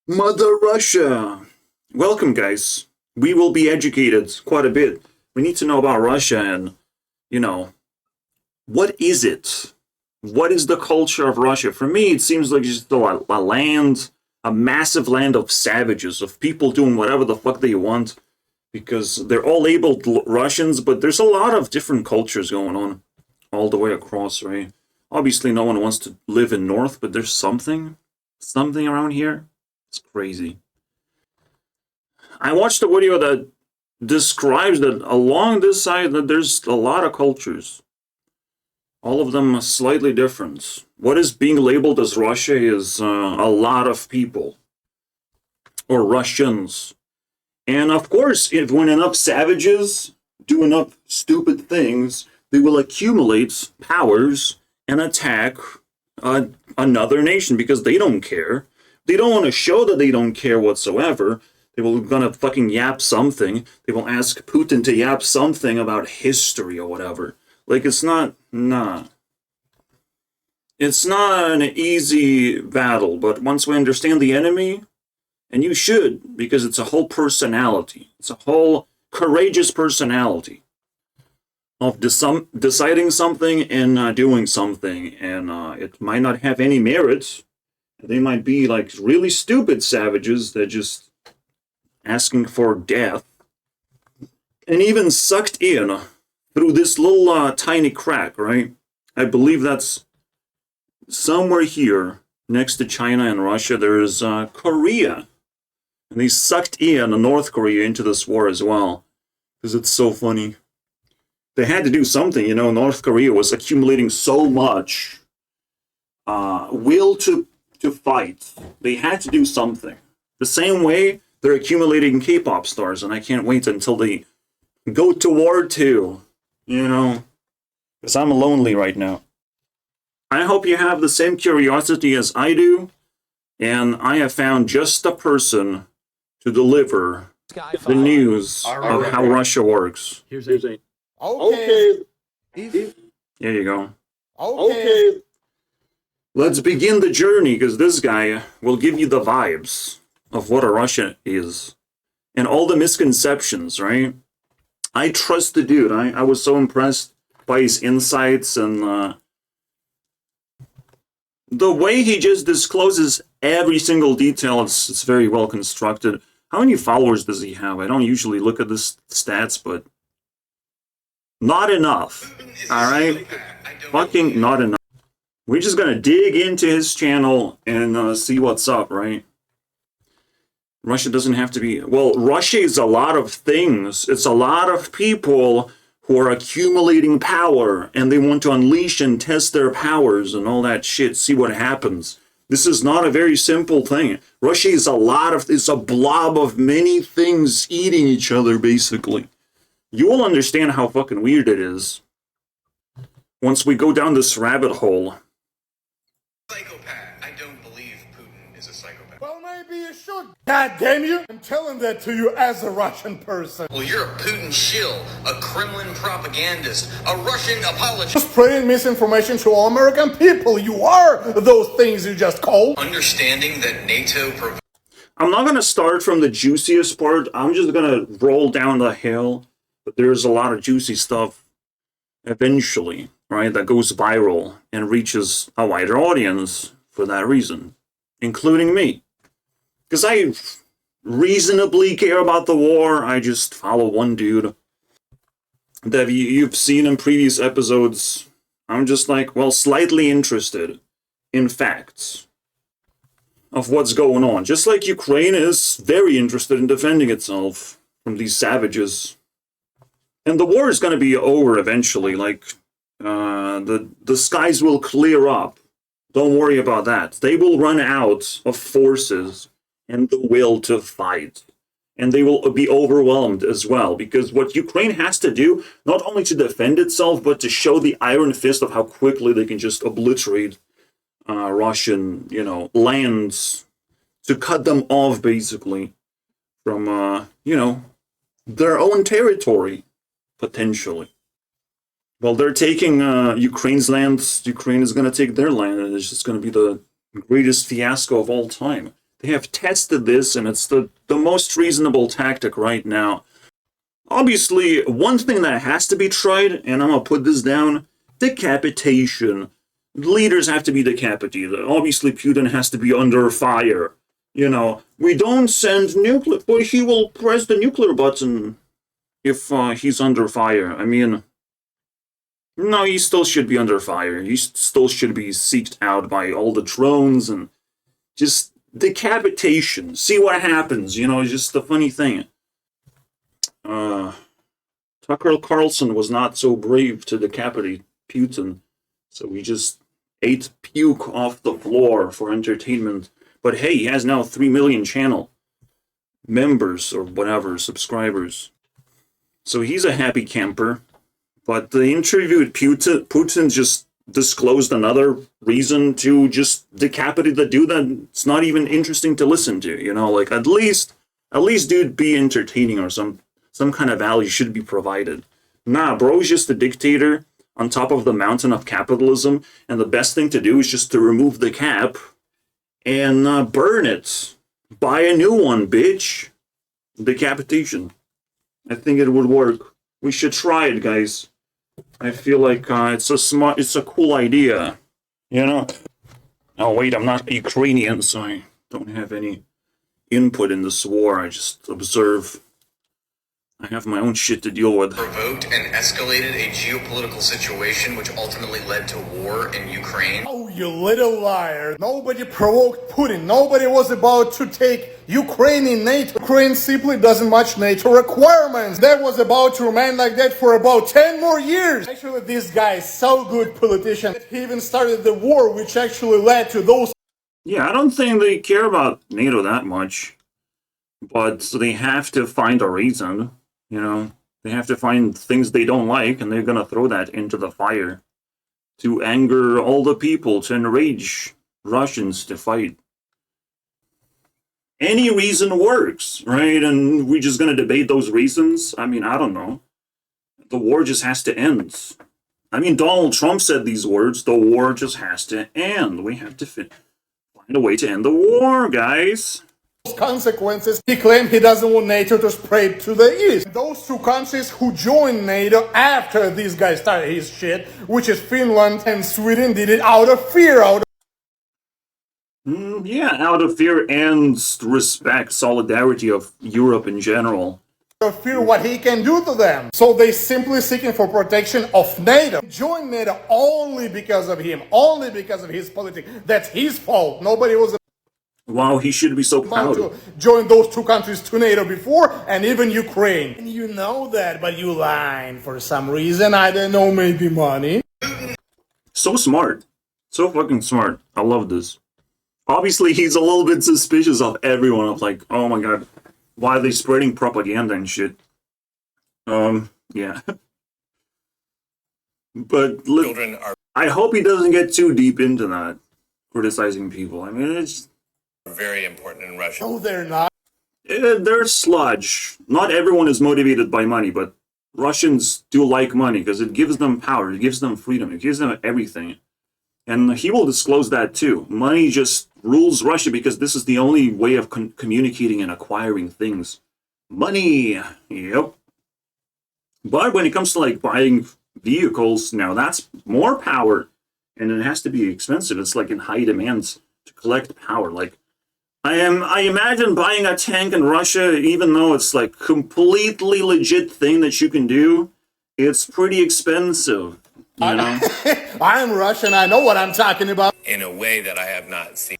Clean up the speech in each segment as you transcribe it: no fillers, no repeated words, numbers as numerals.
Mother Russia! Welcome, guys. We will be educated quite a bit. We need to know about Russia and, you know, what is it? What is the culture of Russia? For me, it seems like just a land, a massive land of savages, of people doing whatever the fuck they want, because they're all labeled Russians, but there's a lot of different cultures going on all the way across, right? Obviously, no one wants to live in North, but there's something around here. It's crazy. I watched a video that describes that along this side that there's a lot of cultures. All of them are slightly different. What is being labeled as Russia is a lot of people. Or Russians. And of course, if when enough savages do enough stupid things, they will accumulate powers and attack another nation because they don't care. They don't want to show that they don't care whatsoever. They will gonna fucking yap something. They will ask Putin to yap something about history or whatever. Like, it's not, nah. It's not an easy battle, but once we understand the enemy, and you should, because it's a whole personality. It's a whole courageous personality of deciding something and doing something, and it might not have any merit. They might be like really stupid savages that just asking for death, and even sucked in through this little tiny crack, right? I believe that's somewhere here next to China and Russia. There's Korea, and they sucked in North Korea into this war as well, because it's so funny. They had to do something, you know. North Korea was accumulating so much will to fight. They had to do something. The same way they're accumulating K-pop stars, and I can't wait until they go to war too, you know, because I'm lonely right now. I hope you have the same curiosity as I do, and I have found just the person to deliver the news of how Russia works. Here's a okay. There you go. Okay. Let's begin the journey, because this guy will give you the vibes of what a Russia is. And all the misconceptions, right? I trust the dude. I was so impressed by his insights and the way he just discloses every single detail. It's very well constructed. How many followers does he have? I don't usually look at the stats, but not enough. Alright? Fucking not enough. We're just gonna dig into his channel and see what's up, right? Russia doesn't have to be... Well, Russia is a lot of things. It's a lot of people who are accumulating power, and they want to unleash and test their powers and all that shit, see what happens. This is not a very simple thing. Russia is it's a blob of many things eating each other, basically. You will understand how fucking weird it is once we go down this rabbit hole. Psychopath. I don't believe Putin is a psychopath. Well, maybe you should. God damn you! I'm telling that to you as a Russian person. Well, you're a Putin shill, a Kremlin propagandist, a Russian apologist. Spreading misinformation to all American people. You are those things you just called. Understanding that NATO provides... I'm not going to start from the juiciest part. I'm just going to roll down the hill. But there's a lot of juicy stuff eventually, right, that goes viral and reaches a wider audience for that reason, including me. Because I reasonably care about the war. I just follow one dude that you've seen in previous episodes. I'm just like, well, slightly interested in facts of what's going on. Just like Ukraine is very interested in defending itself from these savages. And the war is going to be over eventually. Like, the skies will clear up. Don't worry about that. They will run out of forces and the will to fight. And they will be overwhelmed as well. Because what Ukraine has to do, not only to defend itself, but to show the iron fist of how quickly they can just obliterate Russian, lands. To cut them off, basically, from, their own territory. Potentially. Well, they're taking Ukraine's land. Ukraine is going to take their land, and it's just going to be the greatest fiasco of all time. They have tested this, and it's the most reasonable tactic right now. Obviously, one thing that has to be tried, and I'm gonna put this down, decapitation. Leaders have to be decapitated. Obviously, Putin has to be under fire. You know, we don't send nuclear, but he will press the nuclear button if he's under fire. I mean, no, he still should be under fire. He still should be seeked out by all the drones and just decapitation. See what happens, you know, it's just a funny thing. Tucker Carlson was not so brave to decapitate Putin, so he just ate puke off the floor for entertainment. But hey, he has now 3 million channel members or whatever, subscribers. So he's a happy camper. But the interview with Putin just disclosed another reason to just decapitate the dude that's not even interesting to listen to. You know, like at least dude be entertaining or some kind of value should be provided. Nah, bro's just a dictator on top of the mountain of capitalism, and the best thing to do is just to remove the cap and burn it. Buy a new one, bitch. Decapitation. I think it would work. We should try it, guys. I feel like it's a cool idea, you know? Oh wait, I'm not Ukrainian, so I don't have any input in this war. I just observe. I have my own shit to deal with. Provoked and escalated a geopolitical situation which ultimately led to war in Ukraine. Oh, you little liar. Nobody provoked Putin. Nobody was about to take Ukraine in NATO. Ukraine simply doesn't match NATO requirements. That was about to remain like that for about 10 more years. Actually, this guy is so good politician. He even started the war which actually led to those. Yeah, I don't think they care about NATO that much. But they have to find a reason. You know, they have to find things they don't like, and they're gonna throw that into the fire to anger all the people, to enrage Russians to fight. Any reason works, right? And we're just gonna debate those reasons? I mean, I don't know. The war just has to end. I mean, Donald Trump said these words, the war just has to end. We have to find a way to end the war, guys. Consequences. He claimed he doesn't want NATO to spread to the east. Those two countries who joined NATO after this guy started his shit, which is Finland and Sweden, did it out of fear, Yeah, out of fear and respect, solidarity of Europe in general. fear what he can do to them. So they simply seeking for protection of NATO. Joined NATO only because of him, only because of his politics. That's his fault. Nobody was Wow, he should be so proud. to join those two countries to NATO before, and even Ukraine. And you know that, but you lying for some reason. I don't know, maybe money. So smart. So fucking smart. I love this. Obviously, he's a little bit suspicious of everyone. Of like, oh my god, why are they spreading propaganda and shit? Yeah. But Children are I hope he doesn't get too deep into that, criticizing people. I mean, it's very important in Russia. No, they're not. they're sludge. Not everyone is motivated by money, but Russians do like money because it gives them power, it gives them freedom, it gives them everything. And he will disclose that too. Money just rules Russia because this is the only way of communicating and acquiring things. Money, yep. But when it comes to like buying vehicles, now that's more power, and it has to be expensive. It's like in high demand to collect power. Like I imagine buying a tank in Russia, even though it's like completely legit thing that you can do, it's pretty expensive. You know? I'm Russian. I know what I'm talking about. In a way that I have not seen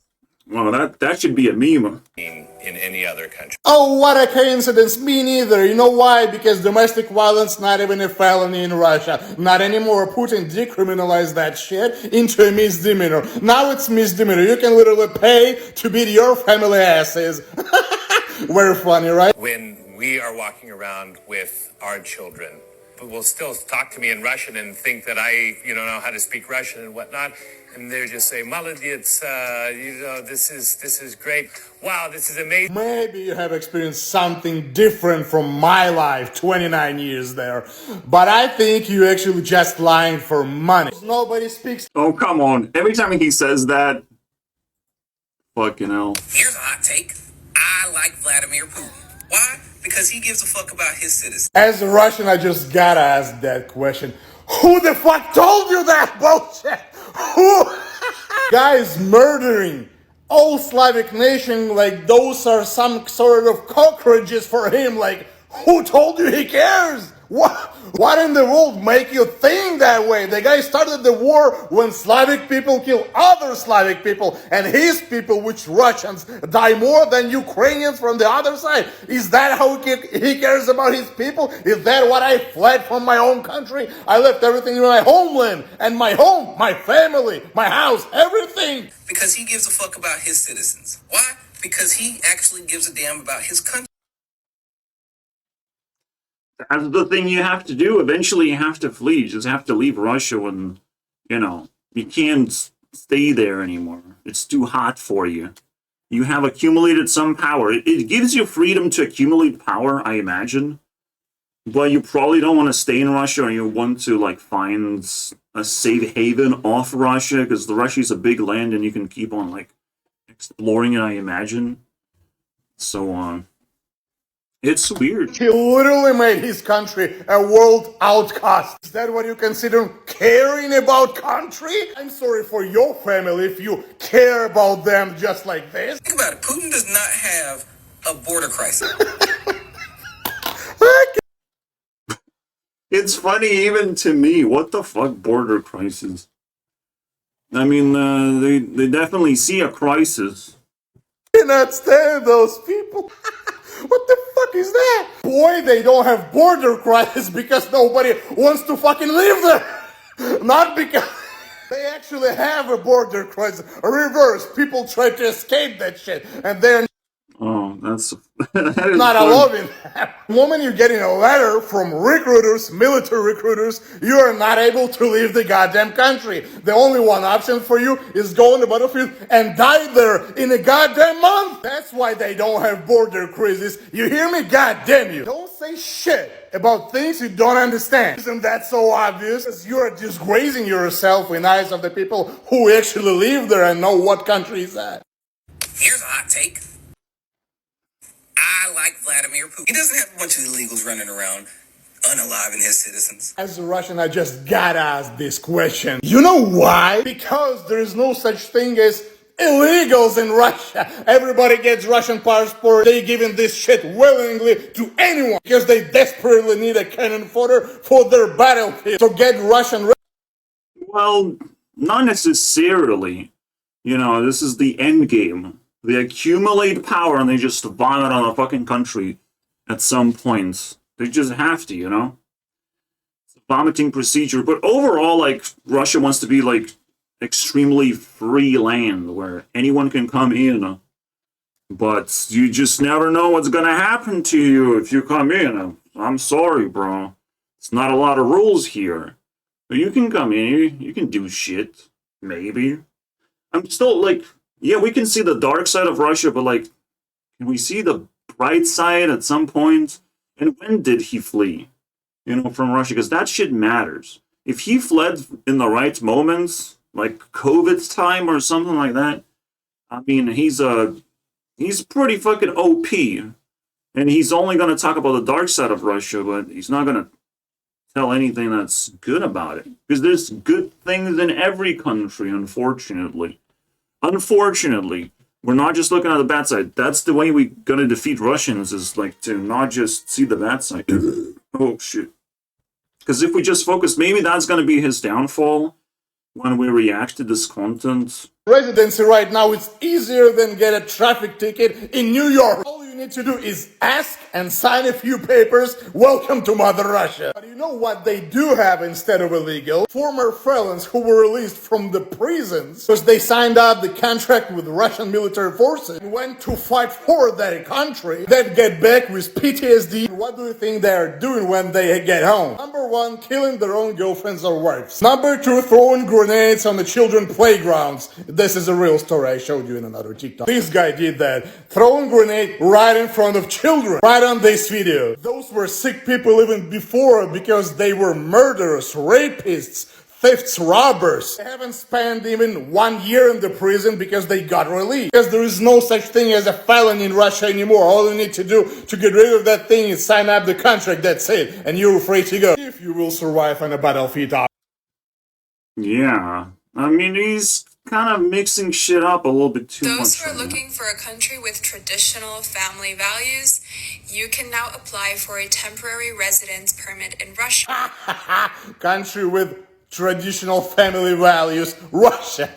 Well, that should be a meme. in any other country. Oh, what a coincidence. Me neither. You know why? Because domestic violence not even a felony in Russia. Not anymore. Putin decriminalized that shit into a misdemeanor. Now it's misdemeanor. You can literally pay to beat your family asses. Very funny, right? When we are walking around with our children, who will still talk to me in Russian and think that I, know how to speak Russian and whatnot, and they just say, "Молодец, this is great. Wow, this is amazing." Maybe you have experienced something different from my life, 29 years there. But I think you actually just lying for money. Nobody speaks. Oh, come on. Every time he says that, fucking hell. Here's a hot hot take. I like Vladimir Putin. Why? Because he gives a fuck about his citizens. As a Russian, I just gotta ask that question. Who the fuck told you that bullshit? Who? Guys murdering all Slavic nation like those are some sort of cockroaches for him. Like, who told you he cares? What in the world make you think that way? The guy started the war when Slavic people kill other Slavic people, and his people, which Russians, die more than Ukrainians from the other side. Is that how he cares about his people? Is that what I fled from my own country? I left everything in my homeland, and my home, my family, my house, everything. Because he gives a fuck about his citizens. Why? Because he actually gives a damn about his country. That's the thing you have to do. Eventually you have to flee. You just have to leave Russia when, you can't stay there anymore. It's too hot for you. You have accumulated some power. It gives you freedom to accumulate power, I imagine. But you probably don't want to stay in Russia, or you want to, find a safe haven off Russia, because the Russia is a big land and you can keep on, exploring it, I imagine. So, it's weird. He literally made his country a world outcast. Is that what you consider caring about country? I'm sorry for your family if you care about them just like this. Think about it. Putin does not have a border crisis. It's funny even to me. What the fuck, border crisis? I mean, they definitely see a crisis. I cannot stand those people. What the fuck is that? Boy, they don't have border crisis because nobody wants to fucking live there. Not because they actually have a border crisis. Reverse, people try to escape that shit, and they're That's that is not fun. allowed in that. The moment you're getting a letter from recruiters, military recruiters, you are not able to leave the goddamn country. The only one option for you is go on the battlefield and die there in a goddamn month. That's why they don't have border crisis. You hear me? Goddamn you. Don't say shit about things you don't understand. Isn't that so obvious? Because you're disgracing yourself in the eyes of the people who actually live there and know what country is that. Here's a hot take. I like Vladimir Putin. He doesn't have a bunch of illegals running around unaliving his citizens. As a Russian, I just gotta ask this question. You know why? Because there is no such thing as illegals in Russia. Everybody gets Russian passport. They giving this shit willingly to anyone because they desperately need a cannon fodder for their battlefield. So get Russian. Well, not necessarily. This is the end game. They accumulate power and they just vomit on a fucking country at some point. They just have to, It's a vomiting procedure. But overall, Russia wants to be, extremely free land where anyone can come in. But you just never know what's gonna happen to you if you come in. I'm sorry, bro. It's not a lot of rules here. But you can come in, you can do shit. Maybe. I'm still, yeah, we can see the dark side of Russia, but, can we see the bright side at some point? And when did he flee, from Russia? Because that shit matters. If he fled in the right moments, like COVID time or something like that, I mean, he's pretty fucking OP. And he's only going to talk about the dark side of Russia, but he's not going to tell anything that's good about it. Because there's good things in every country, unfortunately. Unfortunately, we're not just looking at the bad side. That's the way we're gonna defeat Russians, is to not just see the bad side. Oh shit. Because if we just focus, maybe that's gonna be his downfall when we react to this content. Residency right now is easier than get a traffic ticket in New York. All you need to do is ask and sign a few papers. Welcome to Mother Russia. But you know what they do have instead of illegal? Former felons who were released from the prisons because they signed up the contract with Russian military forces and went to fight for their country, then get back with PTSD. What do you think they're doing when they get home? Number one, killing their own girlfriends or wives. Number two, throwing grenades on the children playgrounds. This is a real story I showed you in another TikTok. This guy did that. Throwing grenade right in front of children. Right on this video. Those were sick people even before because they were murderers, rapists, thefts, robbers. They haven't spent even 1 year in the prison because they got released. Because there is no such thing as a felon in Russia anymore. All you need to do to get rid of that thing is sign up the contract, that's it. And you're free to go. If you will survive on a battlefield. Yeah. I mean, he's kind of mixing shit up a little bit too much. Those who are looking for a country with traditional family values, you can now apply for a temporary residence permit in Russia. Country with traditional family values, Russia.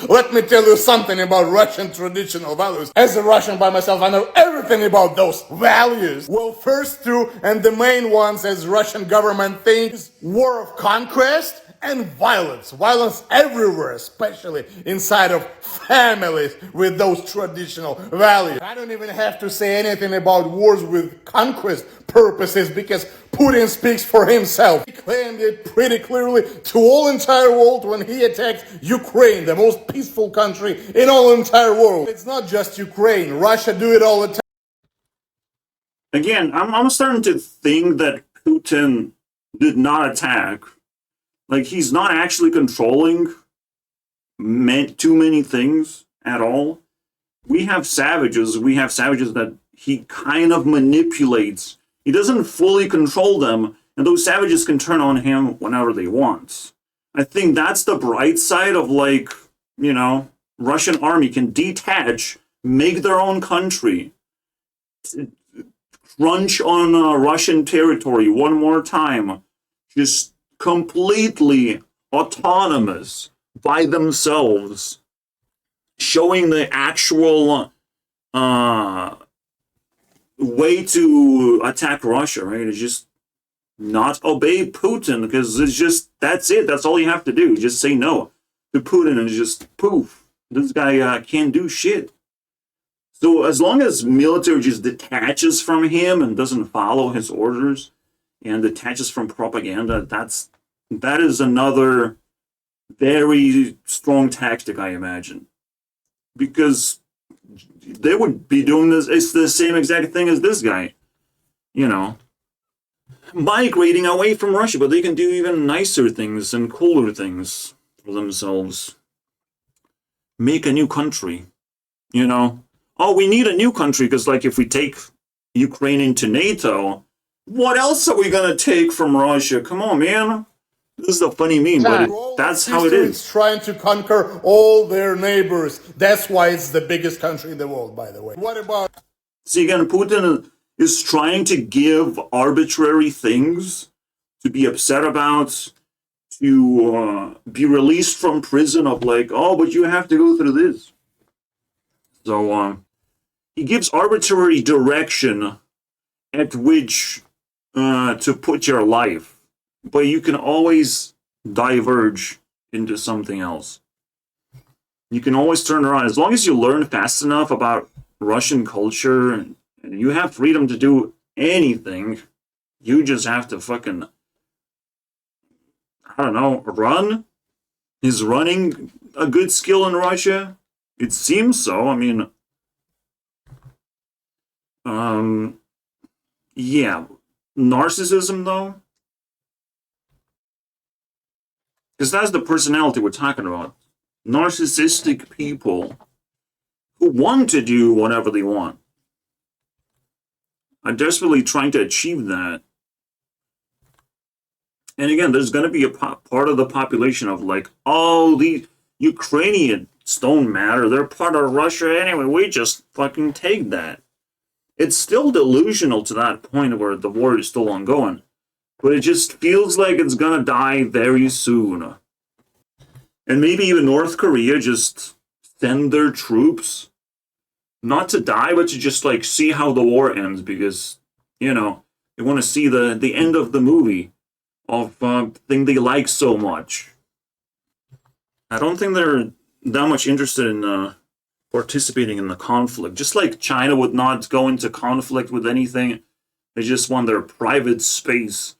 Let me tell you something about Russian traditional values. As a Russian by myself, I know everything about those values. Well, first two and the main ones as Russian government thinks, war of conquest and violence. Violence everywhere, especially inside of families with those traditional values. I don't even have to say anything about wars with conquest purposes because Putin speaks for himself. He claimed it pretty clearly to all entire world when he attacked Ukraine, the most peaceful country in all entire world. It's not just Ukraine. Russia do it all the time. Again, I'm starting to think that Putin did not attack. Like, he's not actually controlling too many things at all. We have savages that he kind of manipulates. He doesn't fully control them, and those savages can turn on him whenever they want. I think that's the bright side of, like, you know, Russian army can detach, make their own country, crunch on Russian territory one more time, just completely autonomous by themselves, showing the actual way to attack Russia, right? It's just not obey Putin, because it's just, that's it. That's all you have to do. Just say no to Putin and just poof. This guy can't do shit. So as long as military just detaches from him and doesn't follow his orders and detaches from propaganda, that is another very strong tactic, I imagine. Because they would be doing this, it's the same exact thing as this guy. You know, migrating away from Russia, but they can do even nicer things and cooler things for themselves. Make a new country, you know. Oh, we need a new country because, like, if we take Ukraine into NATO, what else are we gonna take from Russia? Come on, man. This is a funny meme, but that's how it is. Trying to conquer all their neighbors. That's why it's the biggest country in the world, by the way. What about... See, again, Putin is trying to give arbitrary things to be upset about, to be released from prison of, like, oh, but you have to go through this. So, he gives arbitrary direction at which to put your life. But you can always diverge into something else. You can always turn around. As long as you learn fast enough about Russian culture and you have freedom to do anything, you just have to fucking, I don't know, run? Is running a good skill in Russia? It seems so. I mean, yeah. Narcissism, though? Because that's the personality we're talking about. Narcissistic people who want to do whatever they want are desperately trying to achieve that. And again, there's going to be a part of the population of, like, oh, the Ukrainians don't matter. They're part of Russia anyway. We just fucking take that. It's still delusional to that point where the war is still ongoing. But it just feels like it's gonna die very soon. And maybe even North Korea just send their troops, not to die, but to just, like, see how the war ends, because, you know, they want to see the end of the movie of the thing they like so much. I don't think they're that much interested in participating in the conflict. Just like China would not go into conflict with anything, they just want their private space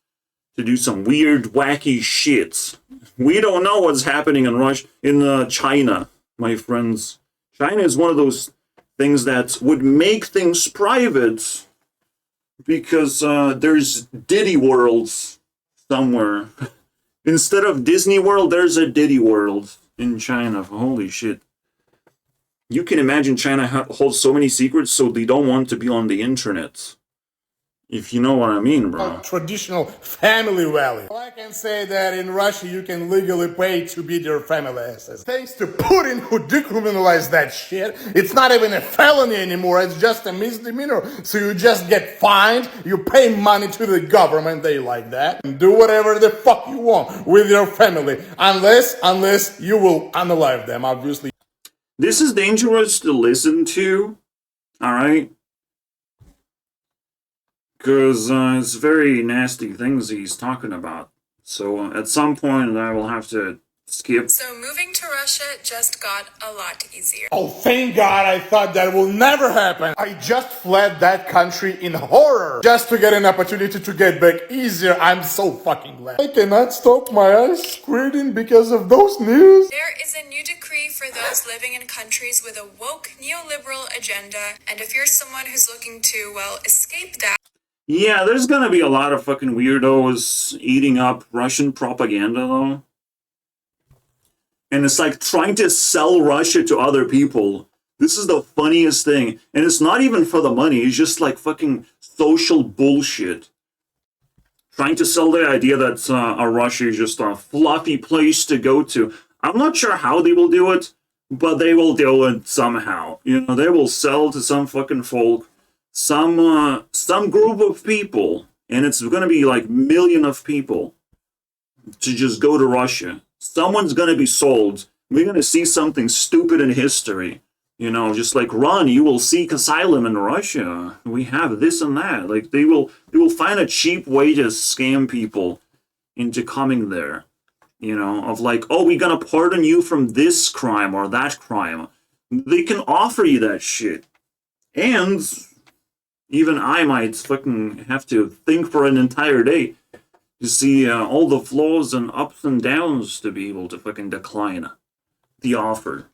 to do some weird, wacky shit. We don't know what's happening in China, my friends. China is one of those things that would make things private because there's Diddy worlds somewhere Instead of Disney World, there's a Diddy World in China. Holy shit. You can imagine China holds so many secrets, so they don't want to be on the internet. If you know what I mean, bro. Traditional family value. I can say that in Russia you can legally pay to be their family assets. Thanks to Putin, who decriminalized that shit, it's not even a felony anymore, it's just a misdemeanor. So you just get fined, you pay money to the government, they like that, and do whatever the fuck you want with your family. Unless you will unalive them, obviously. This is dangerous to listen to, alright? Because it's very nasty things he's talking about. So at some point I will have to skip. So moving to Russia just got a lot easier. Oh, thank God, I thought that will never happen. I just fled that country in horror just to get an opportunity to get back easier. I'm so fucking glad. I cannot stop my eyes squinting because of those news. There is a new decree for those living in countries with a woke neoliberal agenda, and if you're someone who's looking to, well, escape that. Yeah, there's gonna be a lot of fucking weirdos eating up Russian propaganda, though. And it's like trying to sell Russia to other people. This is the funniest thing. And it's not even for the money, it's just like fucking social bullshit. Trying to sell the idea that Russia is just a fluffy place to go to. I'm not sure how they will do it, but they will do it somehow. You know, they will sell to some fucking folk, some group of people, and it's gonna be like million of people to just go to Russia. Someone's gonna be sold. We're gonna see something stupid in history. You know, just like run, you will seek asylum in Russia. We have this and that. Like they will find a cheap way to scam people into coming there. You know, of like, oh, we're gonna pardon you from this crime or that crime. They can offer you that shit. And even I might fucking have to think for an entire day to see all the flaws and ups and downs to be able to fucking decline the offer.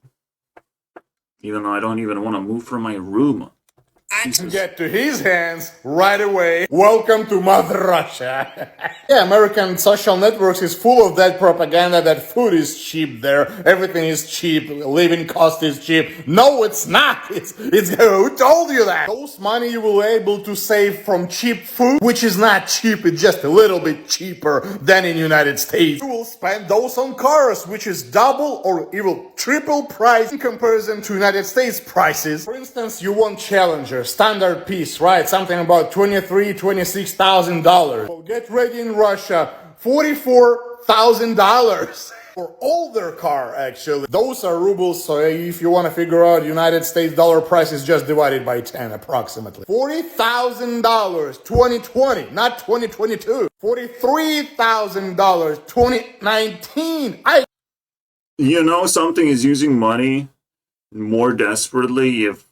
Even though I don't even want to move from my room. Get to his hands right away. Welcome to Mother Russia. Yeah, American social networks is full of that propaganda that food is cheap there, everything is cheap, living cost is cheap. No, it's not. It's who told you that? Those money you will able to save from cheap food, which is not cheap, it's just a little bit cheaper than in United States. You will spend those on cars, which is double or even triple price in comparison to United States prices. For instance, you want Challenger, standard piece, right? Something about $26,000. So get ready in Russia, $44,000 for older car, actually. Those are rubles, so if you want to figure out United States dollar price is just divided by 10 approximately. $40,000 2020, not 2022. $43,000 2019. You know, something is using money more desperately if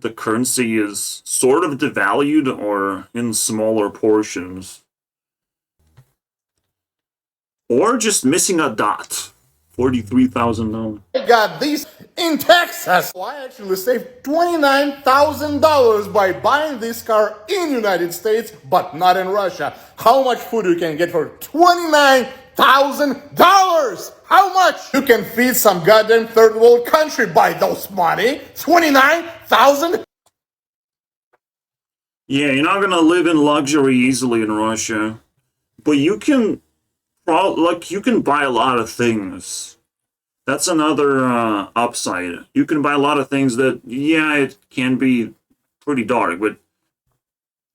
the currency is sort of devalued or in smaller portions. Or just missing a dot. $43,000. I got these in Texas. So I actually saved $29,000 by buying this car in United States, but not in Russia. How much food you can get for $29,000? How much? You can feed some goddamn third world country by those money. $29,000? Yeah, you're not gonna live in luxury easily in Russia. But you can you can buy a lot of things. That's another upside. You can buy a lot of things that, yeah, it can be pretty dark, but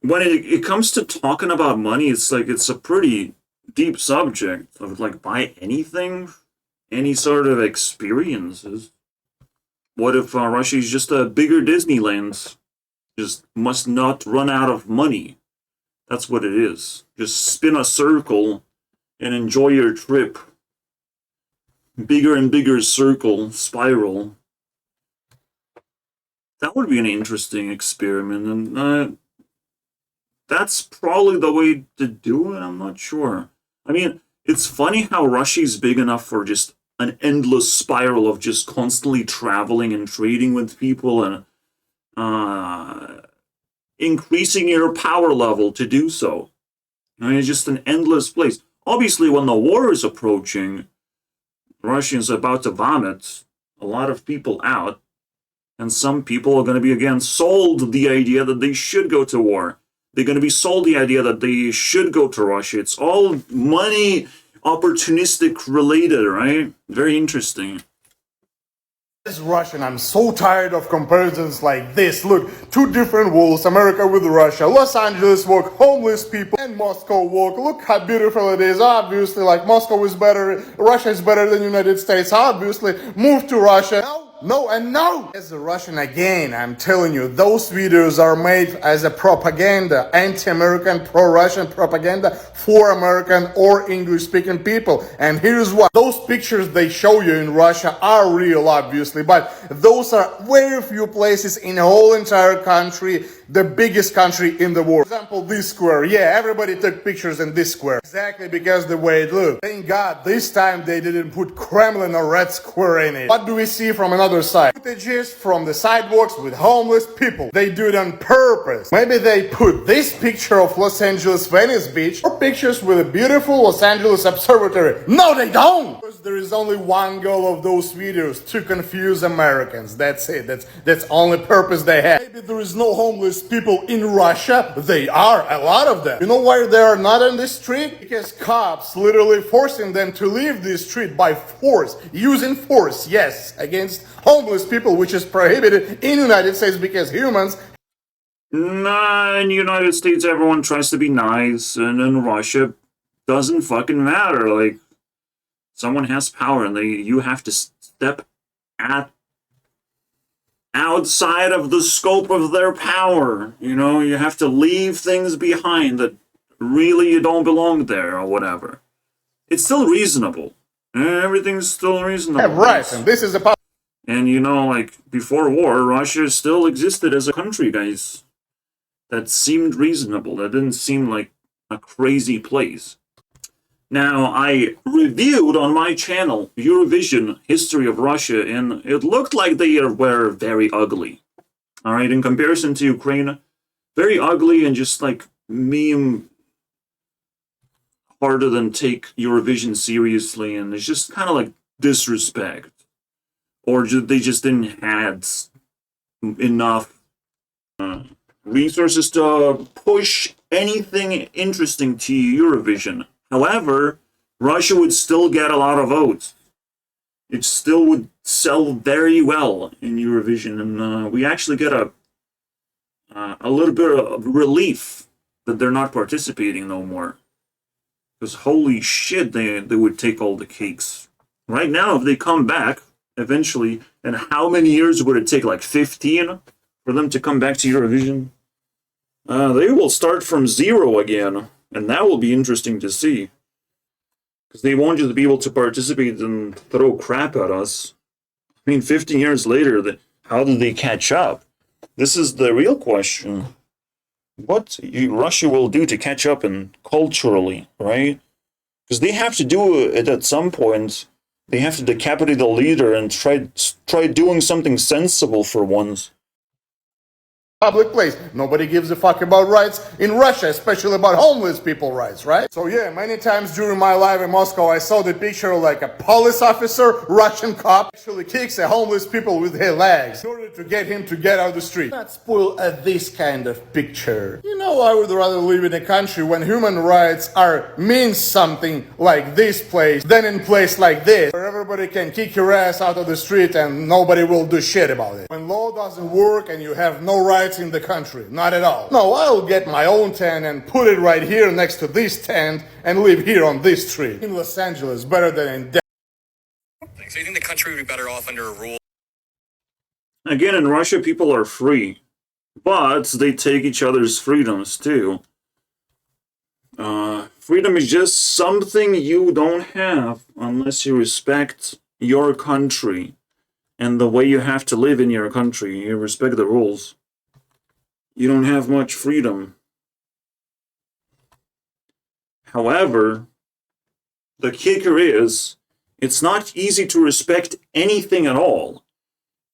when it comes to talking about money, it's like it's a pretty deep subject of like buy anything, any sort of experiences. What if Russia is just a bigger Disneyland? Just must not run out of money. That's what it is. Just spin a circle and enjoy your trip. Bigger and bigger circle, spiral. That would be an interesting experiment, and that's probably the way to do it. I'm not sure. I mean, it's funny how Russia's big enough for just an endless spiral of just constantly traveling and trading with people and increasing your power level to do so. I mean, it's just an endless place. obviously when the war is approaching, Russia's about to vomit a lot of people out, and some people are going to be again sold the idea that they should go to war. They're going to be sold the idea that they should go to Russia. It's all money, opportunistic related, right? Very interesting. As Russian, I'm so tired of comparisons like this. Look, two different worlds, America with Russia. Los Angeles walk, homeless people, and Moscow walk. Look how beautiful it is. Obviously, like Moscow is better, Russia is better than United States. Obviously, move to Russia. No, and no! As a Russian again, I'm telling you, those videos are made as a propaganda, anti-American, pro-Russian propaganda for American or English-speaking people. And here's why. Those pictures they show you in Russia are real, obviously, but those are very few places in the whole entire country, the biggest country in the world. For example, this square. Yeah, everybody took pictures in this square. Exactly because the way it looked. Thank God, this time they didn't put Kremlin or Red Square in it. What do we see from another side? Footages from the sidewalks with homeless people. They do it on purpose. Maybe they put this picture of Los Angeles Venice Beach or pictures with a beautiful Los Angeles Observatory. No, they don't! Because there is only one goal of those videos, to confuse Americans. That's it. That's only purpose they have. Maybe there is no homeless people in Russia. They are, a lot of them. You know why they are not on the street? Because cops literally forcing them to leave the street by force, using force, yes, against homeless people, which is prohibited in the United States because humans. Nah, in the United States, everyone tries to be nice, and in Russia, doesn't fucking matter. Like, someone has power, and you have to step outside of the scope of their power. You know, you have to leave things behind that really you don't belong there, or whatever. It's still reasonable. Everything's still reasonable. Yeah, right, and this is a. And you know, like, before war, Russia still existed as a country, guys. That seemed reasonable. That didn't seem like a crazy place. Now, I reviewed on my channel Eurovision History of Russia, and it looked like they were very ugly. Alright, in comparison to Ukraine, very ugly and just like meme harder than take Eurovision seriously, and it's just kind of like disrespect. Or they just didn't have enough resources to push anything interesting to Eurovision. However, Russia would still get a lot of votes. It still would sell very well in Eurovision, and we actually get a little bit of relief that they're not participating no more. Because holy shit, they would take all the cakes. Right now, if they come back, eventually, and how many years would it take? Like 15 for them to come back to Eurovision? They will start from zero again, and that will be interesting to see. Because they won't just be able to participate and throw crap at us. I mean, 15 years later, how did they catch up? This is the real question. What Russia will do to catch up and culturally, right? Because they have to do it at some point. They have to decapitate the leader and try doing something sensible for once. Public place. Nobody gives a fuck about rights in Russia, especially about homeless people rights, right? So yeah, many times during my life in Moscow, I saw the picture of like a police officer, Russian cop, actually kicks a homeless people with his legs in order to get him to get out of the street. Not spoil this kind of picture. You know, I would rather live in a country when human rights means something like this place than in place like this, where everybody can kick your ass out of the street and nobody will do shit about it. When law doesn't work and you have no rights in the country, not at all. No, I'll get my own tent and put it right here next to this tent and live here on this street. In Los Angeles, better than in Denver. So you think the country would be better off under a rule? Again, in Russia, people are free, but they take each other's freedoms too. Freedom is just something you don't have unless you respect your country and the way you have to live in your country. You respect the rules. You don't have much freedom. However, the kicker is, it's not easy to respect anything at all.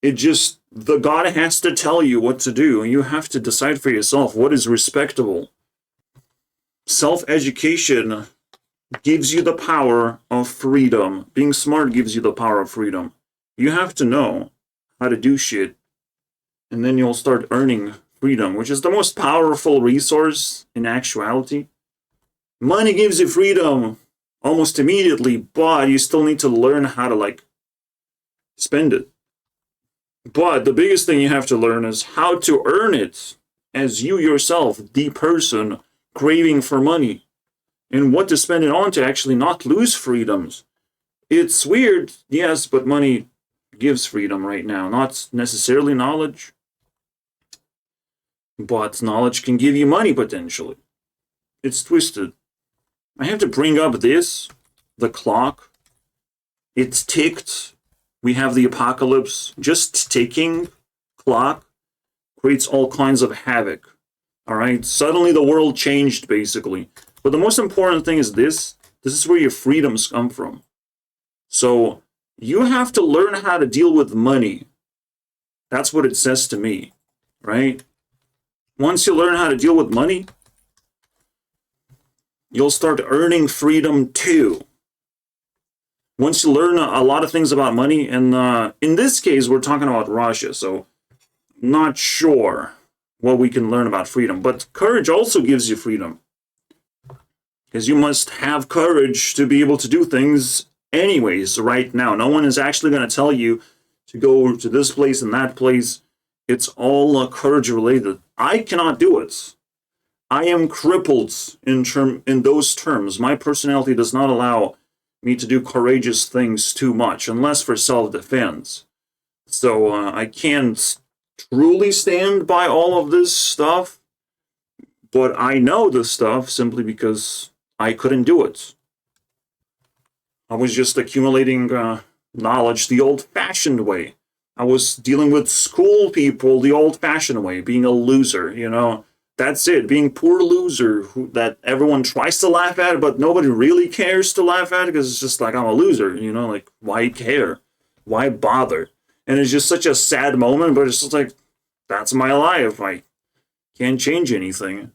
It just, the God has to tell you what to do, and you have to decide for yourself what is respectable. Self-education gives you the power of freedom. Being smart gives you the power of freedom. You have to know how to do shit, and then you'll start earning freedom, which is the most powerful resource in actuality. Money gives you freedom almost immediately, but you still need to learn how to, like, spend it. But the biggest thing you have to learn is how to earn it as you yourself, the person craving for money, and what to spend it on to actually not lose freedoms. It's weird, yes, but money gives freedom right now, not necessarily knowledge. But knowledge can give you money potentially. It's twisted. I have to bring up this, the clock. It's ticked. We have the apocalypse. Just ticking clock creates all kinds of havoc. All right? Suddenly the world changed, basically. But the most important thing is this. This is where your freedoms come from. So you have to learn how to deal with money. That's what it says to me, right? Once you learn how to deal with money, you'll start earning freedom too. Once you learn a lot of things about money, and in this case, we're talking about Russia, so not sure what we can learn about freedom. But courage also gives you freedom, because you must have courage to be able to do things anyways right now. No one is actually going to tell you to go to this place and that place. It's all courage related. I cannot do it. I am crippled in those terms. My personality does not allow me to do courageous things too much, unless for self-defense. So I can't truly stand by all of this stuff, but I know this stuff simply because I couldn't do it. I was just accumulating knowledge the old-fashioned way. I was dealing with school people the old-fashioned way, being a loser, you know. That's it, being poor loser that everyone tries to laugh at, but nobody really cares to laugh at because it's just like, I'm a loser, you know, like, why care? Why bother? And it's just such a sad moment, but it's just like, that's my life. I can't change anything.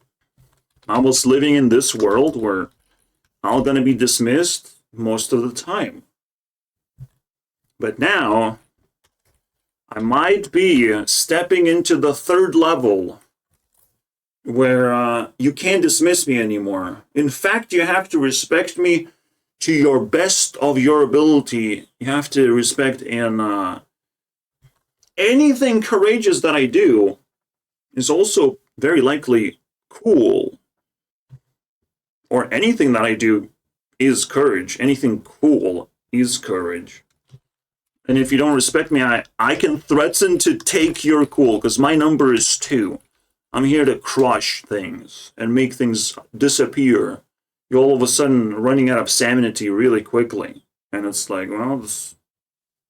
I was living in this world where I'm going to be dismissed most of the time. But now, I might be stepping into the third level where you can't dismiss me anymore. In fact, you have to respect me to your best of your ability. You have to respect, and anything courageous that I do is also very likely cool. Or anything that I do is courage. Anything cool is courage. And if you don't respect me, I can threaten to take your cool, because my number is 2. I'm here to crush things and make things disappear. You're all of a sudden running out of sanity really quickly. And it's like, well,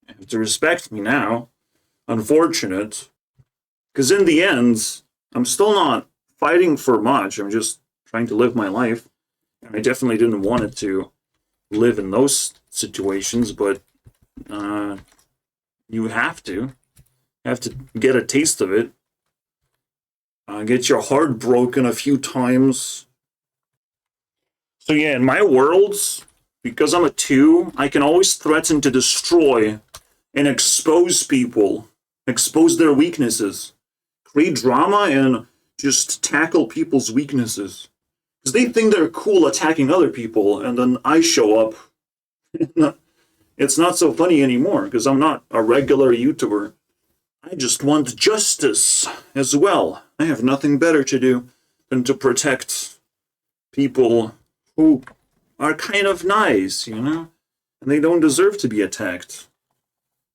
you have to respect me now. Unfortunate. Because in the end, I'm still not fighting for much. I'm just trying to live my life. And I definitely didn't want it to live in those situations, but you have to. You have to get a taste of it. Get your heart broken a few times. So yeah, in my worlds, because I'm a 2, I can always threaten to destroy and expose people, expose their weaknesses, create drama, and just tackle people's weaknesses. Because they think they're cool attacking other people, and then I show up. It's not so funny anymore, because I'm not a regular YouTuber. I just want justice as well. I have nothing better to do than to protect people who are kind of nice, you know? And they don't deserve to be attacked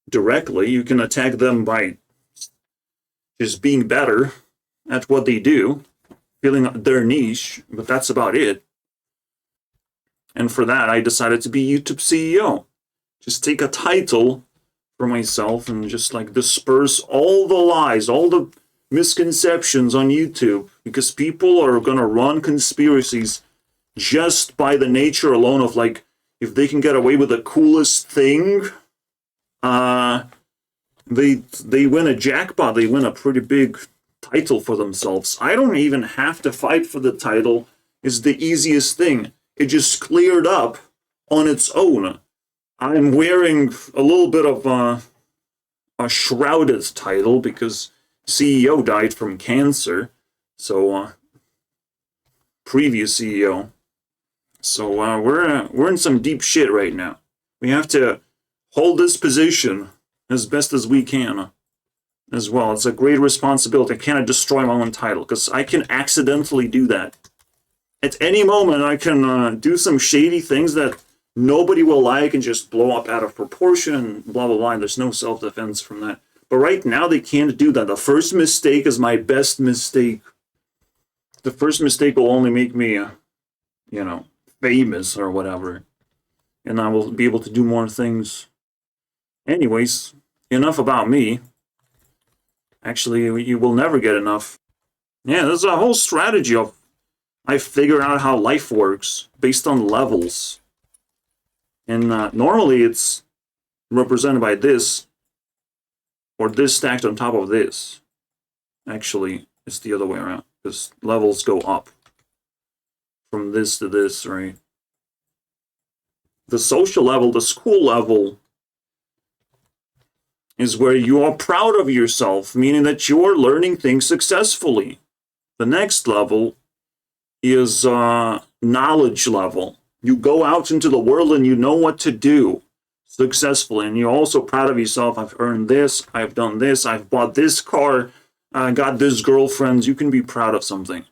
directly. You can attack them by just being better at what they do, feeling their niche, but that's about it. And for that, I decided to be YouTube CEO. Just take a title for myself and just like disperse all the lies, all the misconceptions on YouTube, because people are gonna run conspiracies just by the nature alone of, like, if they can get away with the coolest thing, they win a jackpot, they win a pretty big title for themselves. I don't even have to fight for the title. It's the easiest thing. it just cleared up on its own. I'm wearing a little bit of a shrouded title because CEO died from cancer. So, previous CEO. So we're in some deep shit right now. We have to hold this position as best as we can as well. It's a great responsibility. I can't destroy my own title because I can accidentally do that. At any moment, I can do some shady things that nobody will like and just blow up out of proportion and blah, blah, blah. There's no self-defense from that. But right now, they can't do that. The first mistake is my best mistake. The first mistake will only make me, famous or whatever. And I will be able to do more things. Anyways, enough about me. Actually, you will never get enough. Yeah, there's a whole strategy of I figure out how life works based on levels. And normally it's represented by this, or this stacked on top of this. Actually, it's the other way around, because levels go up from this to this, right? The social level, the school level, is where you are proud of yourself, meaning that you are learning things successfully. The next level is knowledge level. You go out into the world and you know what to do successfully, and you're also proud of yourself. I've earned this, I've done this, I've bought this car, I got this girlfriend. You can be proud of something.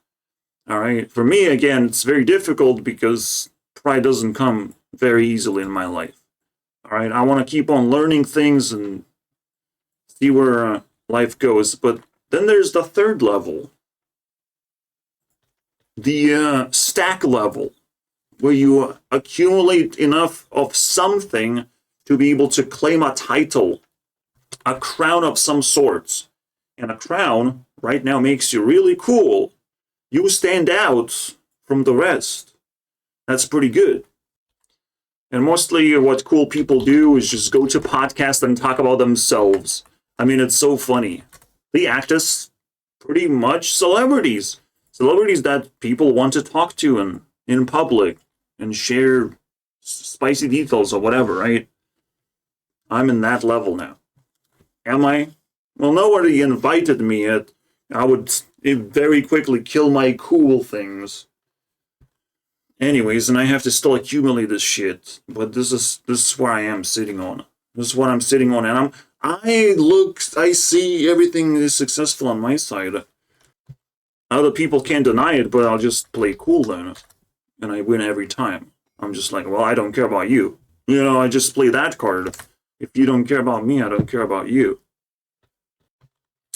All right. For me, again, it's very difficult because pride doesn't come very easily in my life. All right. I want to keep on learning things and see where life goes. But then there's the third level, the stack level, where you accumulate enough of something to be able to claim a title, a crown of some sorts. And a crown right now makes you really cool. You stand out from the rest. That's pretty good. And mostly what cool people do is just go to podcasts and talk about themselves. I mean, it's so funny. They act as pretty much celebrities. Celebrities that people want to talk to in public and share spicy details or whatever, right? I'm in that level now. Am I? Well, nobody invited me yet. I would very quickly kill my cool things. Anyways, and I have to still accumulate this shit. But this is where I am sitting on. This is what I'm sitting on, and I see everything is successful on my side. Other people can't deny it, but I'll just play cool then. And I win every time. I'm just like, well, I don't care about you. I just play that card. If you don't care about me, I don't care about you.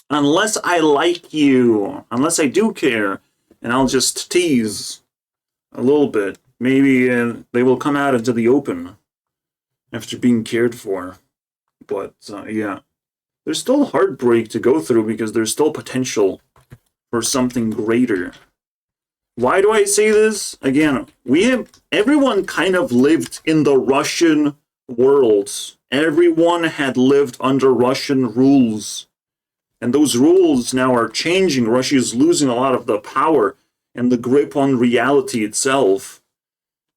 Unless I like you. Unless I do care. And I'll just tease a little bit. Maybe they will come out into the open after being cared for. But, yeah. There's still heartbreak to go through because there's still potential for something greater. Why do I say this? Again, everyone kind of lived in the Russian world. Everyone had lived under Russian rules. And those rules now are changing. Russia is losing a lot of the power and the grip on reality itself.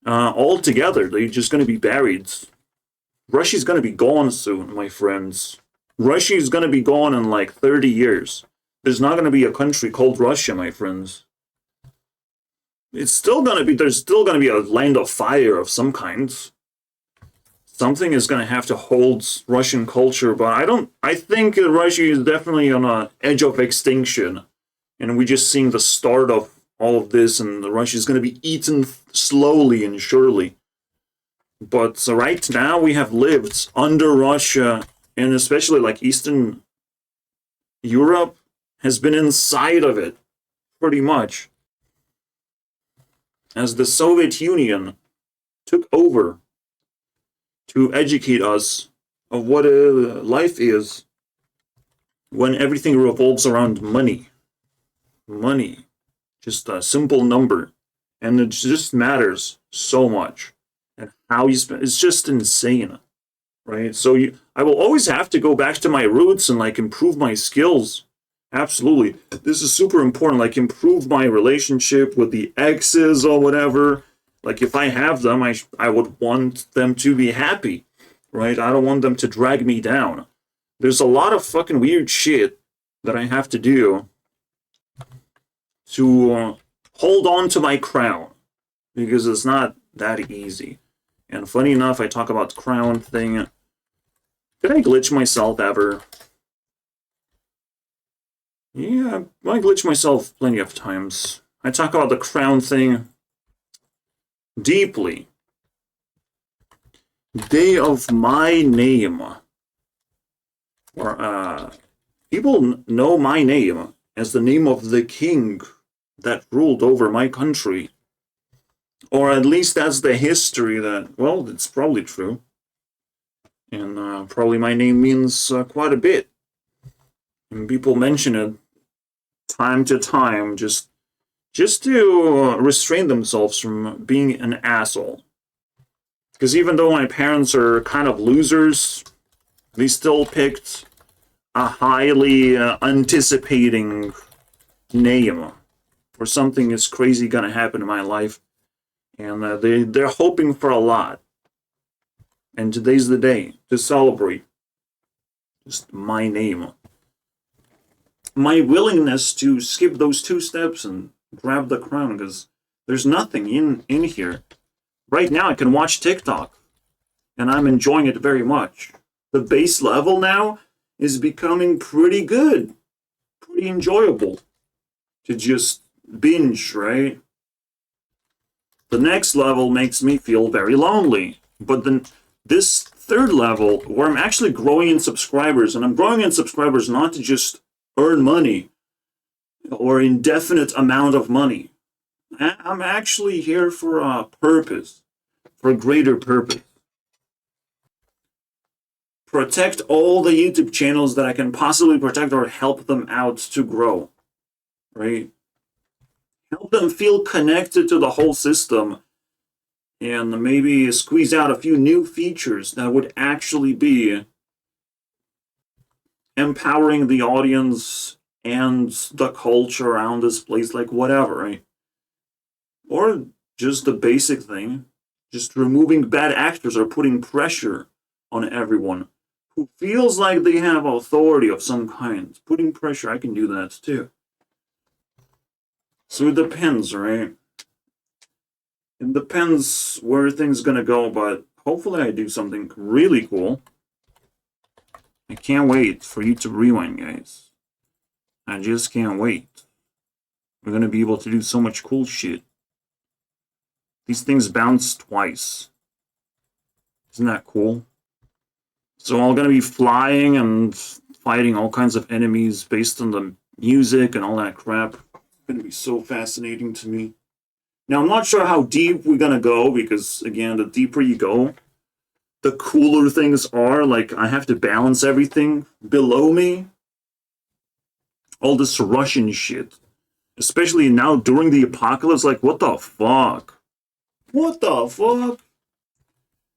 Altogether, they're just going to be buried. Russia's going to be gone soon, my friends. Russia is going to be gone in like 30 years. There's not going to be a country called Russia, my friends. There's still going to be a land of fire of some kind. Something is going to have to hold Russian culture, but I think Russia is definitely on the edge of extinction. And we're just seeing the start of all of this, and Russia is going to be eaten slowly and surely. But right now we have lived under Russia, and especially like Eastern Europe has been inside of it, pretty much. As the Soviet Union took over to educate us of what life is when everything revolves around money. Money. Just a simple number. And it just matters so much. And how you spend, it's just insane. Right? So I will always have to go back to my roots and like improve my skills. Absolutely. This is super important. Like improve my relationship with the exes or whatever. Like, if I have them, I would want them to be happy, right? I don't want them to drag me down. There's a lot of fucking weird shit that I have to do to hold on to my crown, because it's not that easy. And funny enough, I talk about the crown thing. Did I glitch myself ever? Yeah, I glitch myself plenty of times. I talk about the crown thing deeply. Day of my name. Or, people know my name as the name of the king that ruled over my country. Or at least that's the history that, well, it's probably true. And probably my name means quite a bit. And people mention it time to time, just to restrain themselves from being an asshole. Because even though my parents are kind of losers, they still picked a highly anticipating name for something is crazy gonna happen in my life. And they're hoping for a lot. And today's the day to celebrate just my name. My willingness to skip those 2 steps and grab the crown, because there's nothing in here. Right now I can watch TikTok, and I'm enjoying it very much. The base level now is becoming pretty good. Pretty enjoyable to just binge, right? The next level makes me feel very lonely. But then this 3rd level, where I'm actually growing in subscribers, and I'm growing in subscribers not to just earn money or indefinite amount of money. I'm actually here for a purpose, for a greater purpose. Protect all the YouTube channels that I can possibly protect, or help them out to grow, right? Help them feel connected to the whole system, and maybe squeeze out a few new features that would actually be empowering the audience and the culture around this place, like whatever, right? Or just the basic thing, just removing bad actors or putting pressure on everyone who feels like they have authority of some kind. Putting pressure, I can do that too. So it depends, right? It depends where things gonna go, but hopefully I do something really cool. I can't wait for you to rewind, guys. I just can't wait. We're gonna be able to do so much cool shit. These things bounce twice. Isn't that cool? So I'm gonna be flying and fighting all kinds of enemies based on the music and all that crap. It's gonna be so fascinating to me. Now, I'm not sure how deep we're gonna go, because, again, the deeper you go, the cooler things are. Like, I have to balance everything below me. All this Russian shit. Especially now, during the apocalypse, like, what the fuck? What the fuck?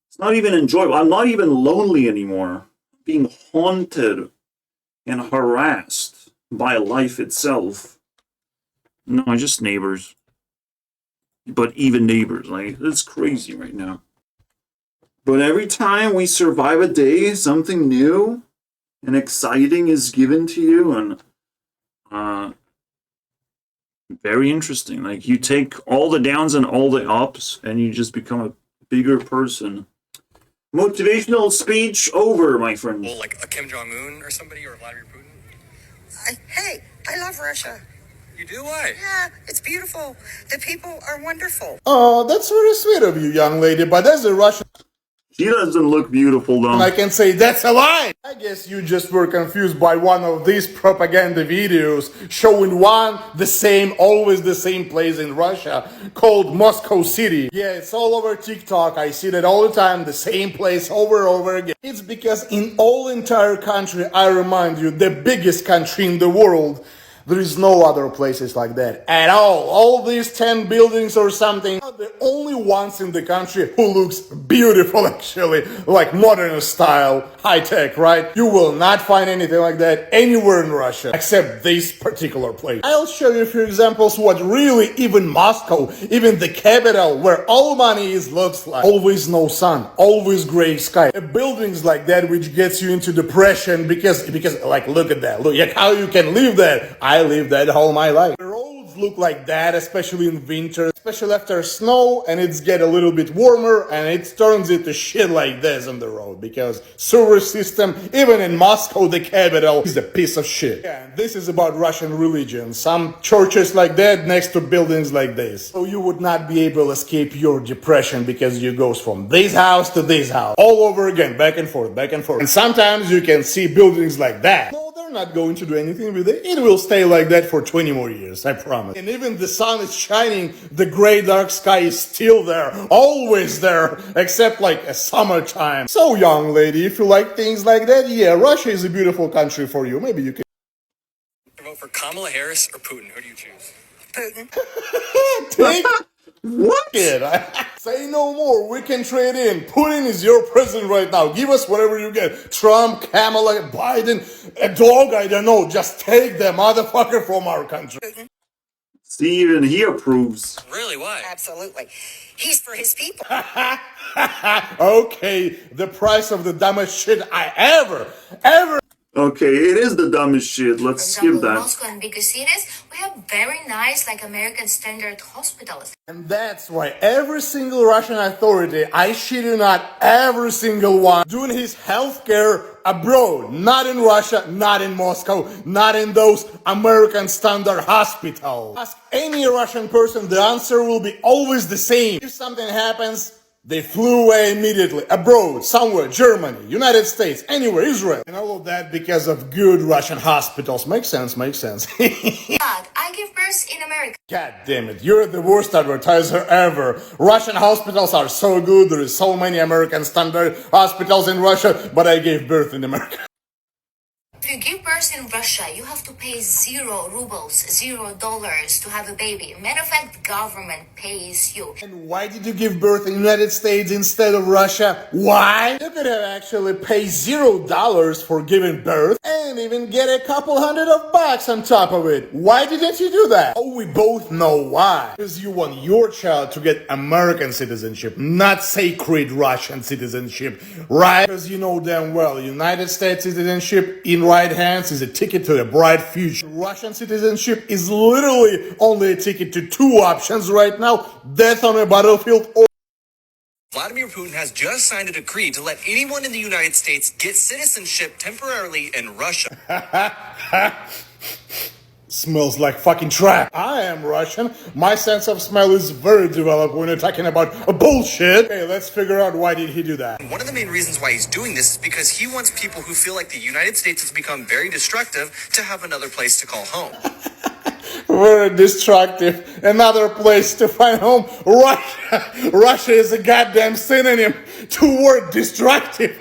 It's not even enjoyable. I'm not even lonely anymore. I'm being haunted and harassed by life itself. No, just neighbors. But even neighbors, like, it's crazy right now. But every time we survive a day, something new and exciting is given to you, and very interesting. Like, you take all the downs and all the ups, and you just become a bigger person. Motivational speech over, my friend. Well, like a Kim Jong-un or somebody, or Vladimir Putin? Hey, I love Russia. You do? Why? Yeah, it's beautiful. The people are wonderful. Oh, that's very sweet of you, young lady, but as a Russian, She doesn't look beautiful, though. I can say that's a lie. I guess you just were confused by one of these propaganda videos showing always the same place in Russia called Moscow City. Yeah, it's all over TikTok. I see that all the time, the same place over and over again. It's because in all entire country, I remind you, the biggest country in the world, There is no other places like that at all. All these 10 buildings or something are the only ones in the country who looks beautiful actually, like modern style, high tech, right? You will not find anything like that anywhere in Russia, except this particular place. I'll show you a few examples what really even Moscow, even the capital where all money is, looks like. Always no sun, always gray sky. Buildings like that which gets you into depression because like look at that. Look at how you can live there. I lived that all my life. The roads look like that, especially in winter, especially after snow and it's get a little bit warmer and it turns into shit like this on the road because sewer system, even in Moscow, the capital, is a piece of shit. Yeah, this is about Russian religion. Some churches like that next to buildings like this. So you would not be able to escape your depression because you goes from this house to this house all over again, back and forth, back and forth. And sometimes you can see buildings like that. No, they're not going to do anything with it. It will stay like that for 20 more years, I promise. And even the sun is shining, the gray dark sky is still there, always there, except like a summertime. So young lady, if you like things like that, yeah, Russia is a beautiful country for you. Maybe you can Vote for Kamala Harris or Putin? Who do you choose? Putin. take what? Say no more. We can trade in. Putin is your president right now. Give us whatever you get. Trump, Kamala, Biden, a dog, I don't know. Just take the motherfucker from our country. Putin. See, even he approves. Really? Why? Absolutely. He's for his people. Okay, the price of the dumbest shit I ever. Okay, it is the dumbest shit. Let's For skip example, in that. Moscow and bigger cities, we have very nice, like American standard hospitals. And that's why every single Russian authority, I shit you not, every single one, doing his healthcare abroad. Not in Russia, not in Moscow, not in those American standard hospitals. Ask any Russian person, the answer will be always the same. If something happens, they flew away immediately, abroad, somewhere, Germany, United States, anywhere, Israel. And all of that because of good Russian hospitals. Makes sense, makes sense. But I give birth in America. God damn it, you're the worst advertiser ever. Russian hospitals are so good, there is so many American standard hospitals in Russia, but I gave birth in America. If you give birth in Russia, you have to pay 0 rubles, $0 to have a baby. Matter of fact, government pays you. And why did you give birth in the United States instead of Russia? Why? You could have actually paid $0 for giving birth and even get a couple $100 on top of it. Why didn't you do that? Oh, we both know why. Because you want your child to get American citizenship, not sacred Russian citizenship, right? Because you know damn well, United States citizenship in right hands is a ticket to a bright future. Russian citizenship is literally only a ticket to 2 options right now: death on a battlefield or Vladimir Putin has just signed a decree to let anyone in the United States get citizenship temporarily in Russia. Smells like fucking trap. I am Russian. My sense of smell is very developed when you're talking about bullshit. Okay, let's figure out why did he do that. One of the main reasons why he's doing this is because he wants people who feel like the United States has become very destructive to have another place to call home. Very destructive. Another place to find home. Russia is a goddamn synonym to word destructive.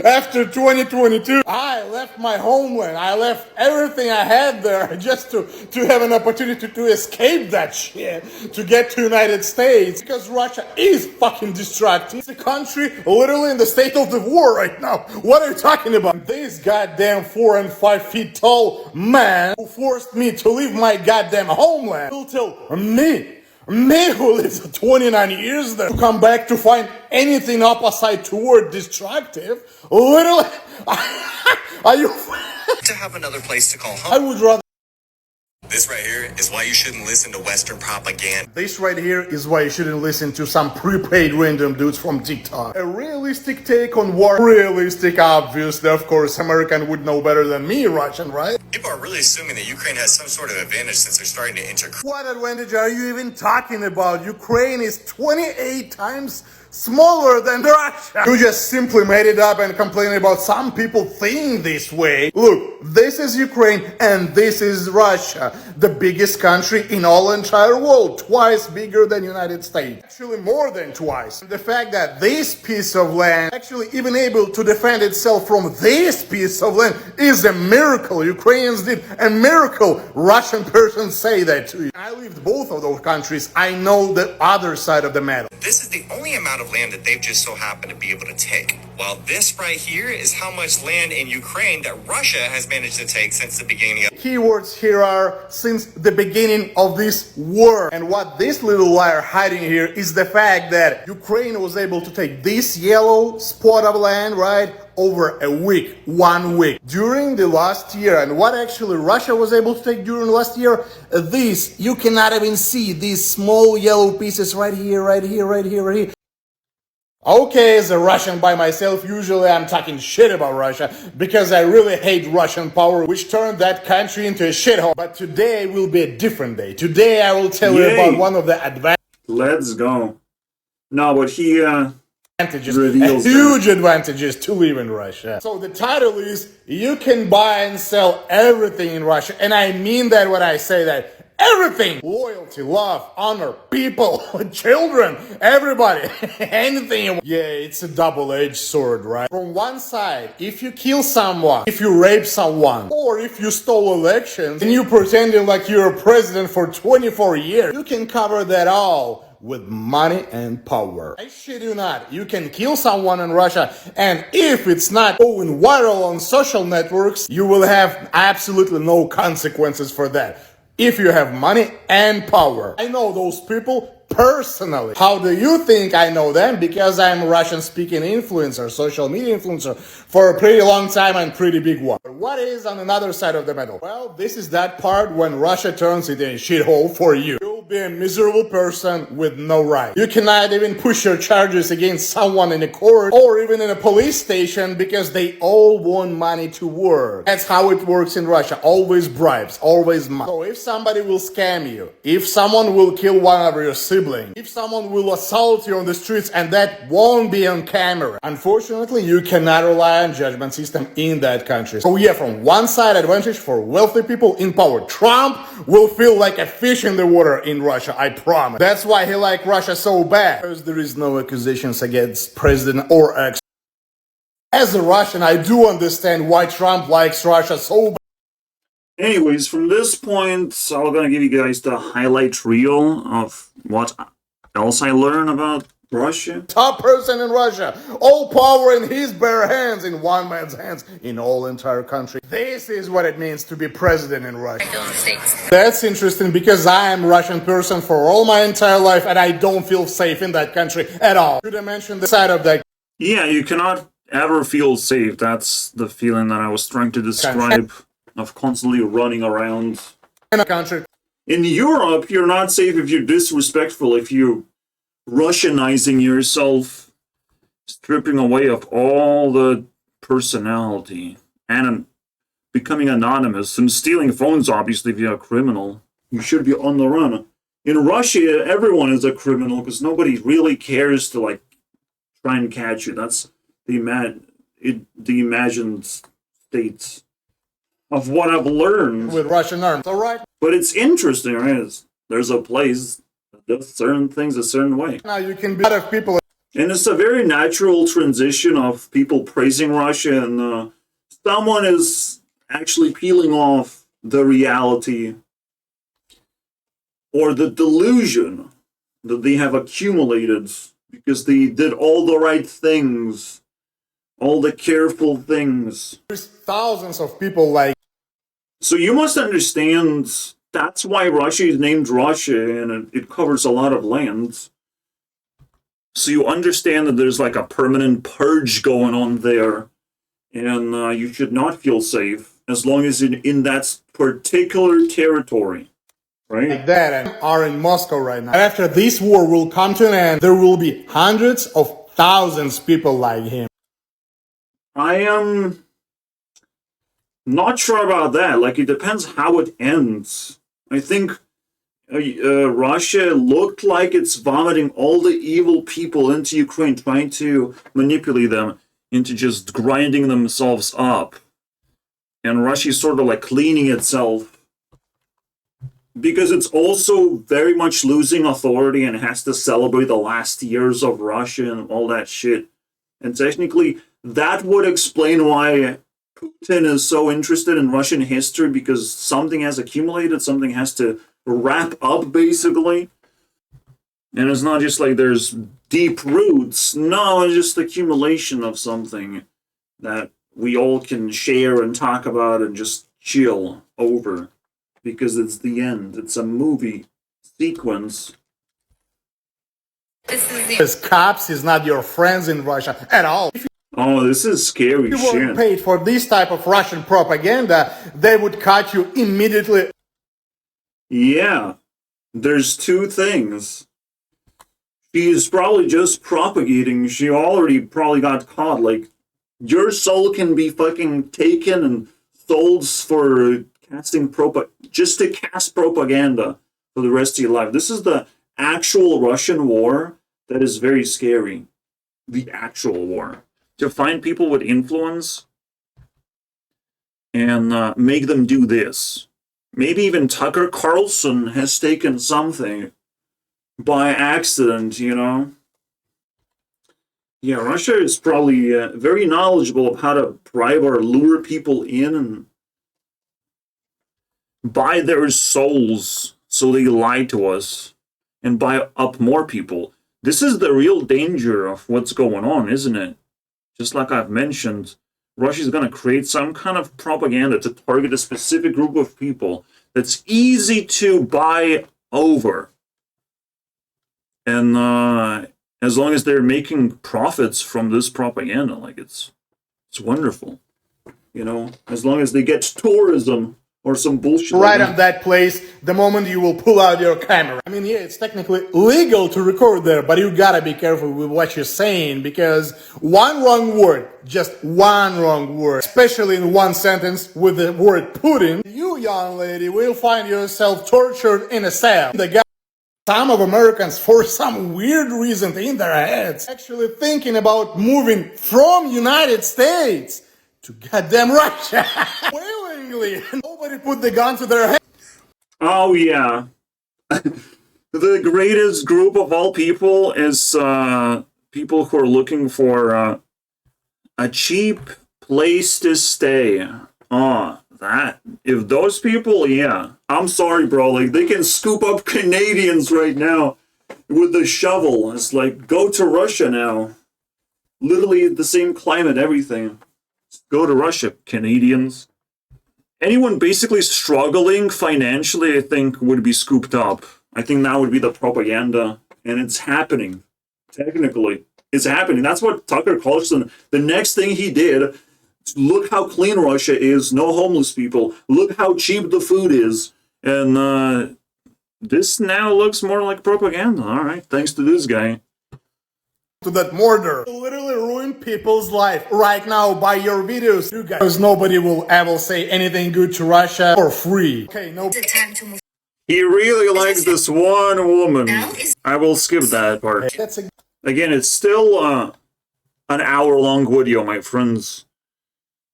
After 2022, I left my homeland. I left everything I had there just to have an opportunity to escape that shit, to get to United States, because Russia is fucking destructive. It's a country literally in the state of the war right now. What are you talking about? This goddamn 4 and 5 feet tall man who forced me to leave my goddamn homeland will tell me who lives 29 years there to come back to find anything opposite toward destructive. Literally, are you? To have another place to call home. I would rather. This right here is why you shouldn't listen to Western propaganda. This right here is why you shouldn't listen to some prepaid random dudes from TikTok. A realistic take on war. Realistic, obviously. Of course, American would know better than me, Russian, right? People are really assuming that Ukraine has some sort of advantage since they're starting to enter. What advantage are you even talking about? Ukraine is 28 times smaller than Russia. You just simply made it up and complaining about some people think this way. Look, this is Ukraine and this is Russia, the biggest country in all entire world, twice bigger than United States. Actually more than twice. The fact that this piece of land actually even able to defend itself from this piece of land is a miracle. Ukrainians did a miracle. Russian persons say that to you. I lived both of those countries. I know the other side of the medal. This is the only amount of land that they've just so happened to be able to take. While this right here is how much land in Ukraine that Russia has managed to take since the beginning of. Keywords here are since the beginning of this war. And what this little liar hiding here is the fact that Ukraine was able to take this yellow spot of land, right, over a week, 1 week, during the last year. And what actually Russia was able to take during last year, this, you cannot even see these small yellow pieces right here, right here, right here, right here. Okay, as a Russian by myself, usually I'm talking shit about Russia because I really hate Russian power, which turned that country into a shithole. But today will be a different day. Today I will tell you about one of the advantages. Let's go. No, but he Reveals huge advantages to live in Russia. So the title is, you can buy and sell everything in Russia. And I mean that when I say that. Everything! Loyalty, love, honor, people, children, everybody, anything. Yeah, it's a double-edged sword, right? From one side, if you kill someone, if you rape someone, or if you stole elections, and you pretending like you're a president for 24 years, you can cover that all with money and power. I shit you not, you can kill someone in Russia, and if it's not going viral on social networks, you will have absolutely no consequences for that. If you have money and power. I know those people personally. How do you think I know them? Because I'm a Russian-speaking influencer, social media influencer, for a pretty long time and pretty big one. What is on another side of the medal? Well, this is that part when Russia turns into a shithole for you. You'll be a miserable person with no right. You cannot even push your charges against someone in a court or even in a police station because they all want money to work. That's how it works in Russia. Always bribes, always money. So if somebody will scam you, if someone will kill one of your siblings, if someone will assault you on the streets and that won't be on camera, unfortunately, you cannot rely on judgment system in that country. So yeah, from one side, advantage for wealthy people in power. Trump will feel like a fish in the water in Russia, I promise. That's why he likes Russia so bad. Because there is no accusations against president or ex. As a Russian, I do understand why Trump likes Russia so bad. Anyways, from this point, I'm gonna give you guys the highlight reel of what else I learned about Russia. Top person in Russia, all power in his bare hands, in one man's hands, in all entire country. This is what it means to be president in Russia. That's interesting because I am a Russian person for all my entire life and I don't feel safe in that country at all. Should I mention the side of that? Yeah, you cannot ever feel safe. That's the feeling that I was trying to describe, of constantly running around. In a country. In Europe, you're not safe if you're disrespectful, if you're Russianizing yourself, stripping away of all the personality, and becoming anonymous, and stealing phones, obviously, if you're a criminal. You should be on the run. In Russia, everyone is a criminal, because nobody really cares to, like, try and catch you. That's the imagined state of what I've learned. With Russian arms, alright? But it's interesting, right? There's a place that does certain things a certain way. Now you can be a lot of people. And it's a very natural transition of people praising Russia and someone is actually peeling off the reality or the delusion that they have accumulated because they did all the right things, all the careful things. There's thousands of people like. So you must understand that's why Russia is named Russia and it covers a lot of land. So you understand that there's like a permanent purge going on there and you should not feel safe as long as you're in that particular territory. Right? Like that and are in Moscow right now. After this war will come to an end, there will be hundreds of thousands of people like him. I am not sure about that. Like, it depends how it ends. I think Russia looked like it's vomiting all the evil people into Ukraine, trying to manipulate them into just grinding themselves up. And Russia's sort of like cleaning itself because it's also very much losing authority and has to celebrate the last years of Russia and all that shit. And technically, that would explain why Putin is so interested in Russian history, because something has accumulated, something has to wrap up, basically. And it's not just like there's deep roots. No, it's just accumulation of something that we all can share and talk about and just chill over. Because it's the end. It's a movie sequence. As cops is not your friends in Russia at all. If Oh, this is scary you shit. weren't paid for this type of Russian propaganda, they would cut you immediately. Yeah, there's two things. She's probably just propagating. She already probably got caught. Like, your soul can be fucking taken and sold for casting just to cast propaganda for the rest of your life. This is the actual Russian war that is very scary. The actual war. To find people with influence and make them do this. Maybe even Tucker Carlson has taken something by accident, you know? Yeah, Russia is probably very knowledgeable of how to bribe or lure people in and buy their souls so they lie to us and buy up more people. This is the real danger of what's going on, isn't it? Just like I've mentioned, Russia's going to create some kind of propaganda to target a specific group of people that's easy to buy over. And as long as they're making profits from this propaganda, like it's wonderful. You know, as long as they get tourism or some bullshit. Right on that place, the moment you will pull out your camera. I mean, yeah, it's technically legal to record there, but you gotta be careful with what you're saying, because one wrong word, just one wrong word, especially in one sentence with the word Putin, you, young lady, will find yourself tortured in a cell. Some of Americans, for some weird reason in their heads, actually thinking about moving from United States to goddamn Russia. Willingly. Nobody put the gun to their head. Oh, yeah. The greatest group of all people is people who are looking for a cheap place to stay. That. If those people, yeah. I'm sorry, bro. Like, they can scoop up Canadians right now with the shovel. It's like, go to Russia now. Literally the same climate, everything. Go to Russia, Canadians. Anyone basically struggling financially, I think, would be scooped up. I think that would be the propaganda. And it's happening. Technically. It's happening. That's what Tucker Carlson, the next thing he did, look how clean Russia is, no homeless people. Look how cheap the food is. And this now looks more like propaganda. All right, thanks to this guy. To that murder. You literally ruin people's life right now by your videos. You guys. Because nobody will ever say anything good to Russia for free. Okay, no. The time to move. He really likes this one woman. I will skip that part. Again, it's still an hour-long video, my friends.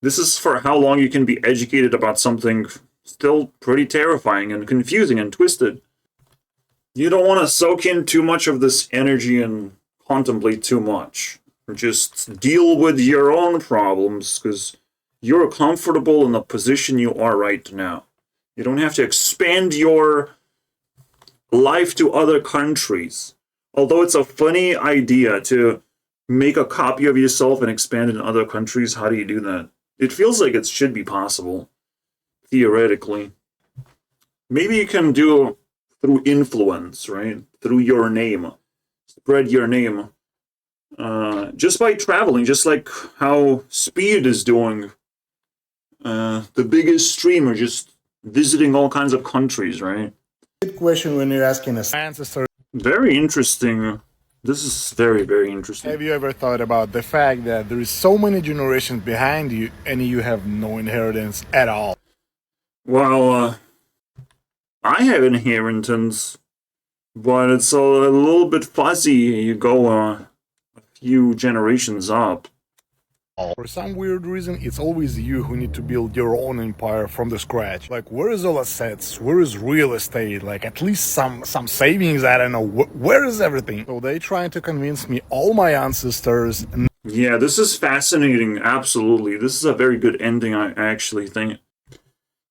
This is for how long you can be educated about something still pretty terrifying and confusing and twisted. You don't want to soak in too much of this energy and contemplate too much. Or just deal with your own problems, because you're comfortable in the position you are right now. You don't have to expand your life to other countries. Although it's a funny idea to make a copy of yourself and expand in other countries, how do you do that? It feels like it should be possible, theoretically. Maybe you can do through influence, right? Through your name. Spread your name. Just by traveling, just like how Speed is doing. The biggest streamer, just visiting all kinds of countries, right? Good question when you're asking us. Very interesting. This is very, very interesting. Have you ever thought about the fact that there is so many generations behind you and you have no inheritance at all? Well, I have inheritance, but it's a little bit fuzzy. You go a few generations up. For some weird reason, it's always you who need to build your own empire from the scratch. Like, where is all assets? Where is real estate? Like, at least some savings, I don't know. Where is everything? So they trying to convince me all my ancestors. Yeah, this is fascinating, absolutely. This is a very good ending, I actually think.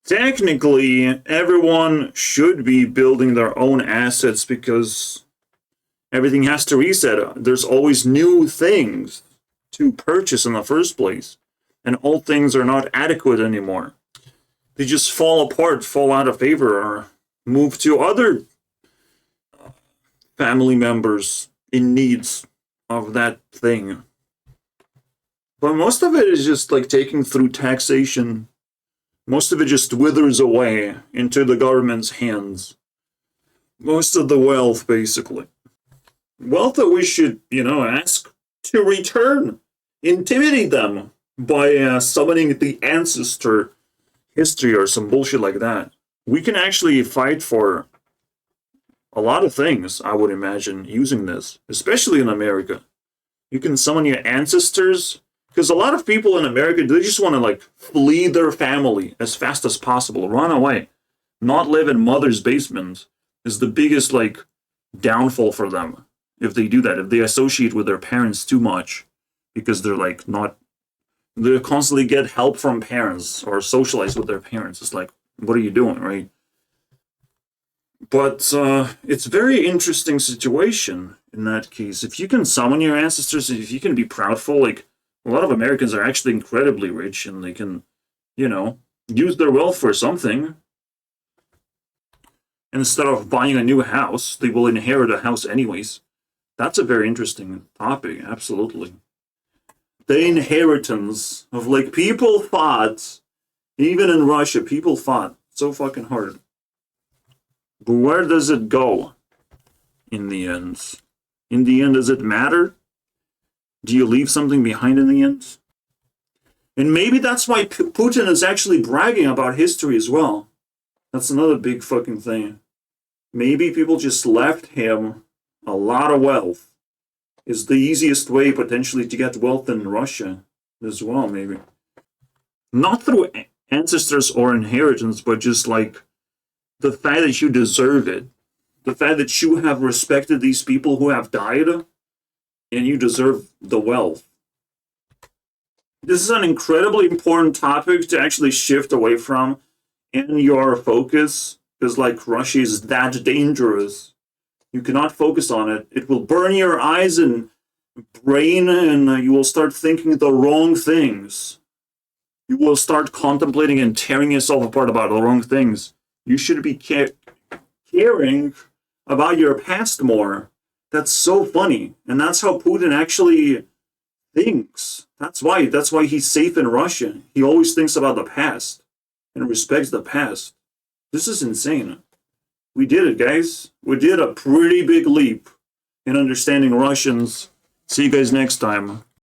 Technically, everyone should be building their own assets because everything has to reset. There's always new things to purchase in the first place, and old things are not adequate anymore. They just fall apart, fall out of favor, or move to other family members in needs of that thing. But most of it is just like taken through taxation. Most of it just withers away into the government's hands. Most of the wealth, basically. Wealth that we should, ask to return. Intimidate them by summoning the ancestor history or some bullshit like that. We can actually fight for a lot of things, I would imagine, using this, especially in America. You can summon your ancestors, because a lot of people in America, they just want to flee their family as fast as possible, run away. Not live in mother's basement is the biggest downfall for them if they do that, if they associate with their parents too much, because they're they constantly get help from parents or socialize with their parents. It's like, what are you doing, right? But it's a very interesting situation in that case. If you can summon your ancestors, if you can be proudful, a lot of Americans are actually incredibly rich and they can, use their wealth for something. Instead of buying a new house, they will inherit a house anyways. That's a very interesting topic, absolutely. The inheritance of people fought, even in Russia, people fought so fucking hard. But where does it go in the end? In the end, does it matter? Do you leave something behind in the end? And maybe that's why Putin is actually bragging about history as well. That's another big fucking thing. Maybe people just left him a lot of wealth. Is the easiest way potentially to get wealth in Russia as well, maybe. Not through ancestors or inheritance, but just the fact that you deserve it. The fact that you have respected these people who have died, and you deserve the wealth. This is an incredibly important topic to actually shift away from in your focus, because Russia is that dangerous. You cannot focus on it. It will burn your eyes and brain, and you will start thinking the wrong things. You will start contemplating and tearing yourself apart about the wrong things. You should be caring about your past more. That's so funny. And that's how Putin actually thinks. That's why he's safe in Russia. He always thinks about the past and respects the past. This is insane. We did it, guys. We did a pretty big leap in understanding Russians. See you guys next time.